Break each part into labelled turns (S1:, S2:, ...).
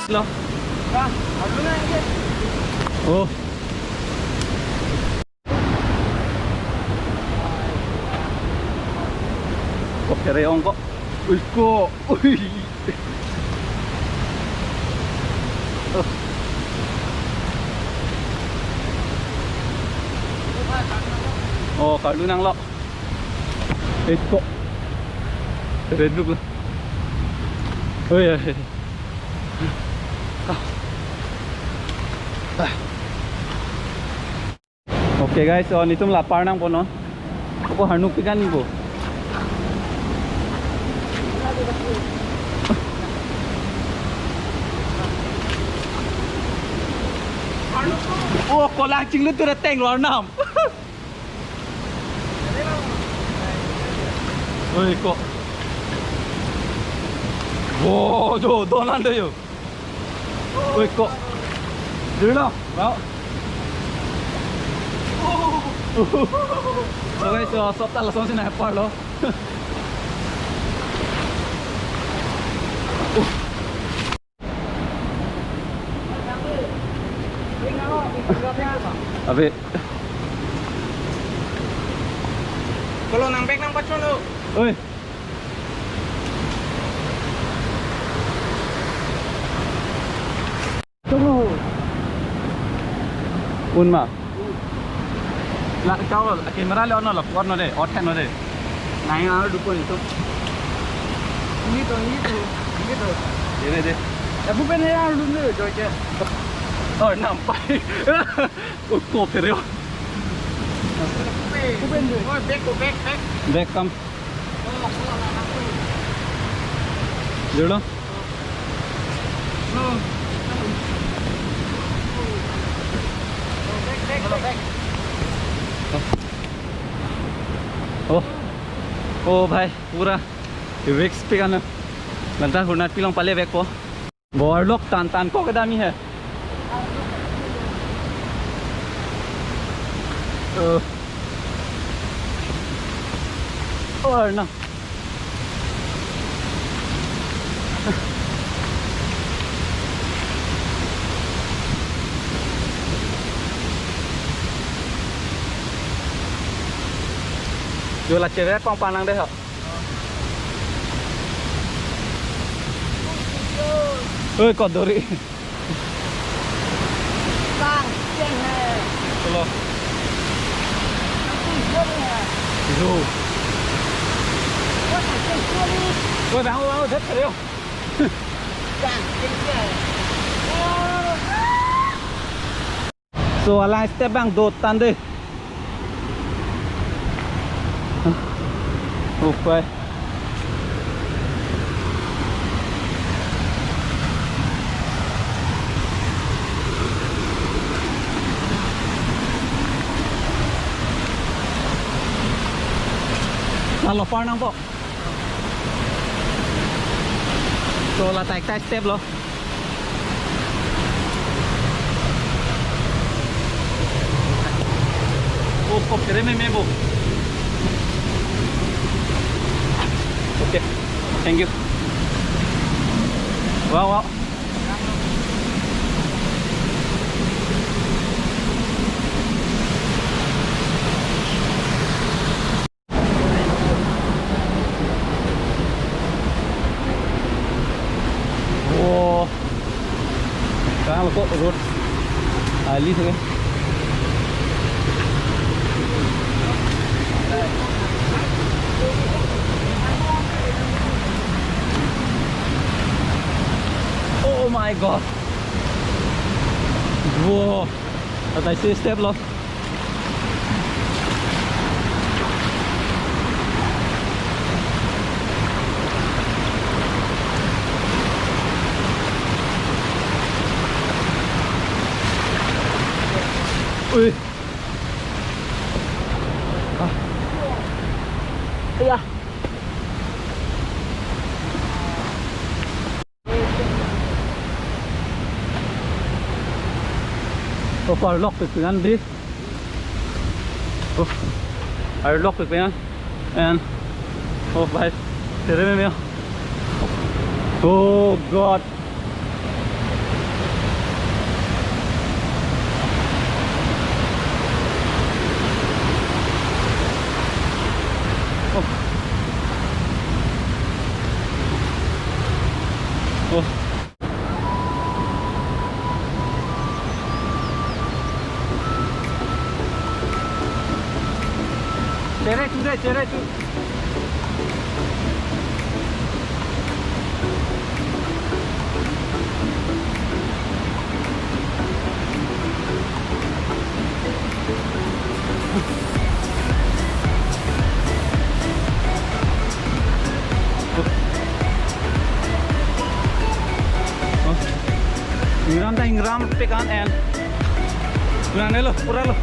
S1: Lo. Oh. Kok kereong kok. Uy kok. Uy. Oh, kalau nang lo. Kok. Red look lah. Oh ya. Oke guys, so ini tuh lapar nang pono. Aku hanuk ikan nih bu. Oh, kolak cing lu tuh reteng luar nam. Oi kok. Wow, tuh donan deh yo. Oi kok. Dulu lo, mau. So guys, so sota langsung sini apa lo? Abi.
S2: Kalau nang bek nang pacul lo.
S1: Oi. Tunggu. Unma. Lah kau kamera le ono lo, warna deh, oten deh. Naik ada dukun itu.
S2: Ini tuh.
S1: Ini deh.
S2: Ya bukan yang dulu George.
S1: Oh, nampak. Oh, kok pereo.
S2: Bukan tuh. Oh, bek.
S1: Back come. Dulu.
S2: Bek.
S1: Oh भाई पूरा wax पे का ना लगता है हुरनाट पिलों पले bag को बहुत लोग तान को कदामी है और ना Yo la cewek pang panang deh. Kok dori.
S2: Bang, ceng hai.
S1: Hello. Yo.
S2: What is this story?
S1: Ôi bạn thích rồi.
S2: Bang, ceng.
S1: So alai step bang do tan deh. Упай. Lalu far nang po. So la taik step lo. Oh, kok kere me bo. Okay, thank you. Wow. Wow. Kang kok road ali thế. Oh my god. Wow. At I see step lo. Ui.
S2: Iya.
S1: So far lock được tiếng Anh đi. I lock được tiếng Anh. And bye. Thế đấy mẹ. Oh god. Oh. Oh. Cerai tu. Ingram pekan and lo, pura lo.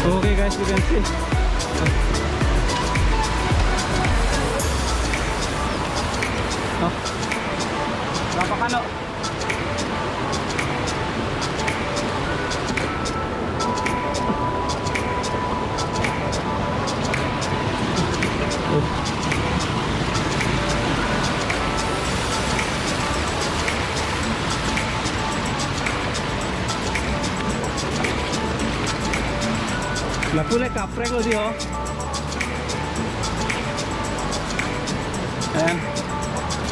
S1: Okay guys, you can see. Oh. Napakano. La pula kaprek lo dia.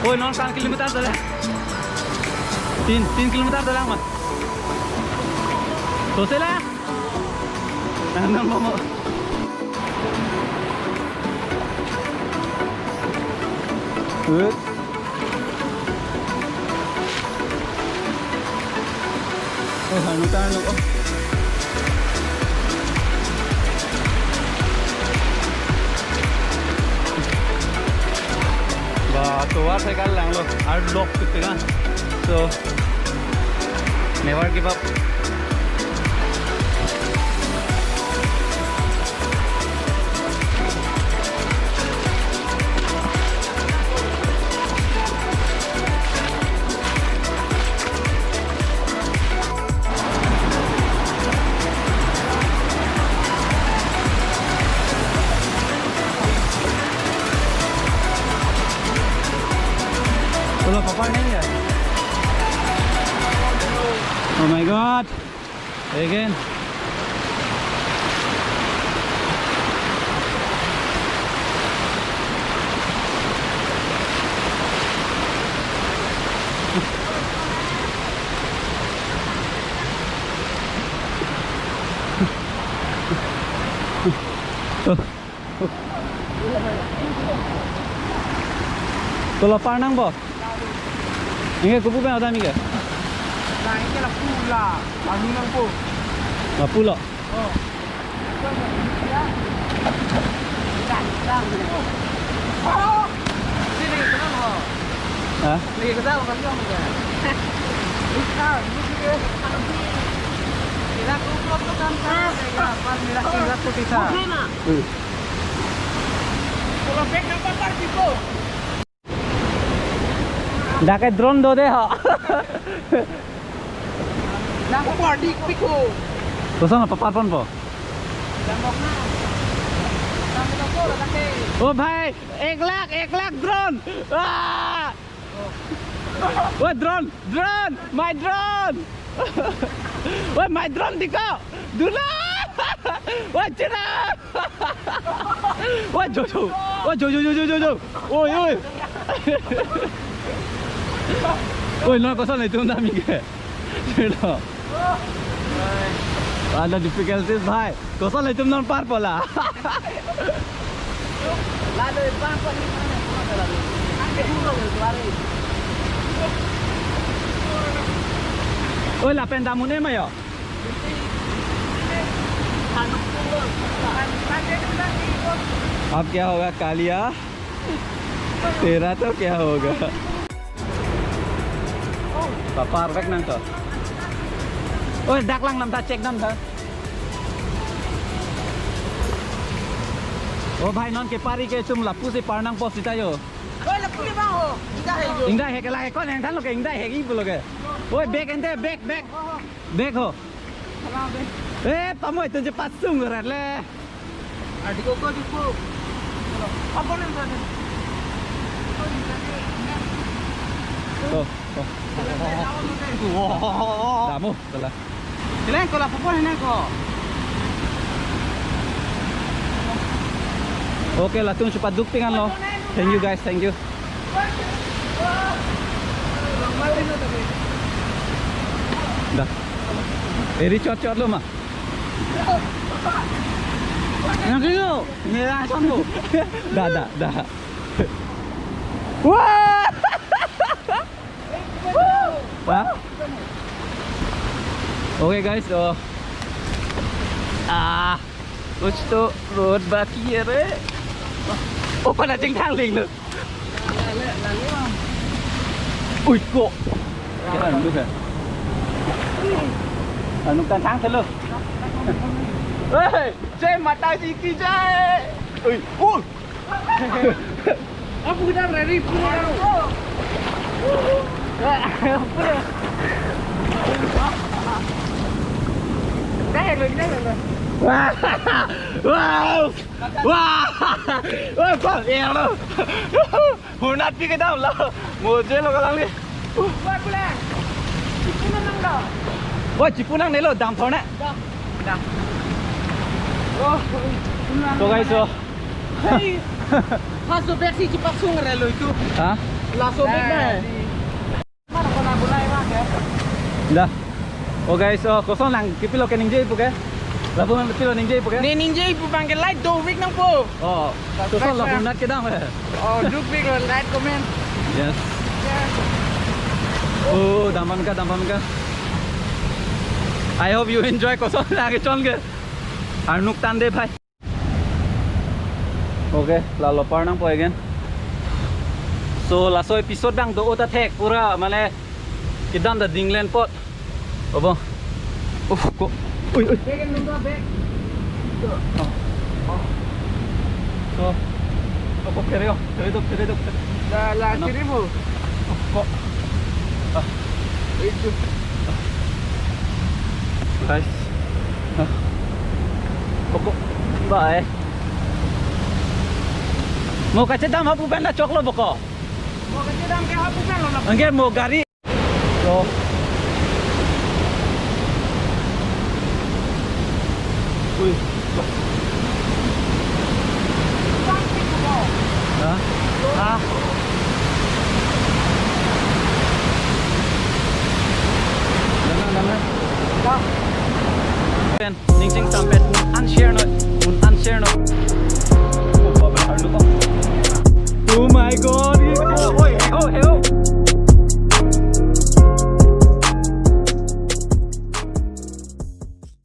S1: Oh, 9 kilometer dah. 3 kilometer dah lama. Selesai lah. Nang mau. Good. Oh, hanutan lo. Keluar saya kalang lo, hard lock gitu kan, so never give up. Kalau papa नहीं है. Oh my god. Again. Kalau panang boh. Ini kupu apa ada ni ke?
S2: Nah, ini lah pula. Anu nang po.
S1: Pula.
S2: Oh. Oh. Sini ke sana ho.
S1: Hah?
S2: Lagi ke sana kan jom ke. Ikan, ni ke. Ila kuplok tu kan kan. Pas mira tu kita. Mana? Kalau bek apa par tipo?
S1: Dah kayak drone do deh ha.
S2: Dah aku body piko.
S1: Terus apa parpon po?
S2: Jambok na. Sampai tu lah tak ke.
S1: Oh भाई 1 lakh drone. Ah! Oh drone, my drone. Oh my drone diko. Dula. Wah cerah. Wah jojo. Oi. Oi, no cosa le tunda amiga. Chelo. Ada difficulties bhai. Cosa le tum non par pola.
S2: Lalu bang ko ni mana ko lalu. Ake dulu lari.
S1: Oi, la penda mune mayo. अब क्या होगा कालिया तेरा तो क्या होगा पापा रख नंग तो ओए डाक lang nam ta check nam ta ओ भाई नॉन के पारी के तुम लापू से पारनंग पोस्ट दिता यो
S2: Oi, lapu ni bang ho. Dah hai jo.
S1: इंदा है के लागे कौन है थान लोग इंदा है की बोलोगे ओए बैक एंडे बैक हो ए पमोय तुझे पासूंग रले
S2: Adik kok cukup. Apa nih tadi?
S1: Tuh, tuh. Damu, telah.
S2: Kalian kalau apa ini kok?
S1: Okay, latung cepat duktingan lo. Thank you guys, thank you. Dah. Cot-cot lo mah.
S2: Yang itu, merah sampo.
S1: Dah. Wah! Wah. Okay guys, so कुछ तो road बाकी है रे ओ pada chừng thang liền nữa ui cộ cái này đúng rồi nó tan thang thế luôn ê chơi mặt tay gì kia chơi ui ui
S2: Aku udah ready pulang. Đây rồi.
S1: wow wow wow con eo đâu hồi nãy cái đâu là một chơi nó cái đi
S2: Buat pulang. Itu menang dah.
S1: ôi chỉ phụ năng đấy là đam thôi nè
S2: Dah. Oh,
S1: so guys so
S2: Hey, pas sobek sih cepat sungai lo itu.
S1: hả
S2: Lah sobek deh. Mana kau nak bulai mak ya?
S1: dah okay so kosong lang kipilo kening jay puke labu man kipilo ning jay puke
S2: Ni ninja ibu panggil light do week nang po.
S1: oh kosong labu nat ke dang
S2: Oh, do week light comment.
S1: yes oh daman ka I hope you enjoy kosong lang ke chon ke arnuk tan de bhai okay la lopar nang po again so laso episode bang do ota thek pura mane kidam da dinglen pot obo kok ui
S2: Bagian nunggu bag.
S1: so kok kereo teredok
S2: Dah lah
S1: Ano?
S2: kiri mo.
S1: kok
S2: Itu.
S1: guys kok bye mau kaca dam hapu benda coklo boko
S2: Mau kerja dalam kayak apa kan lo?
S1: angger mau gari so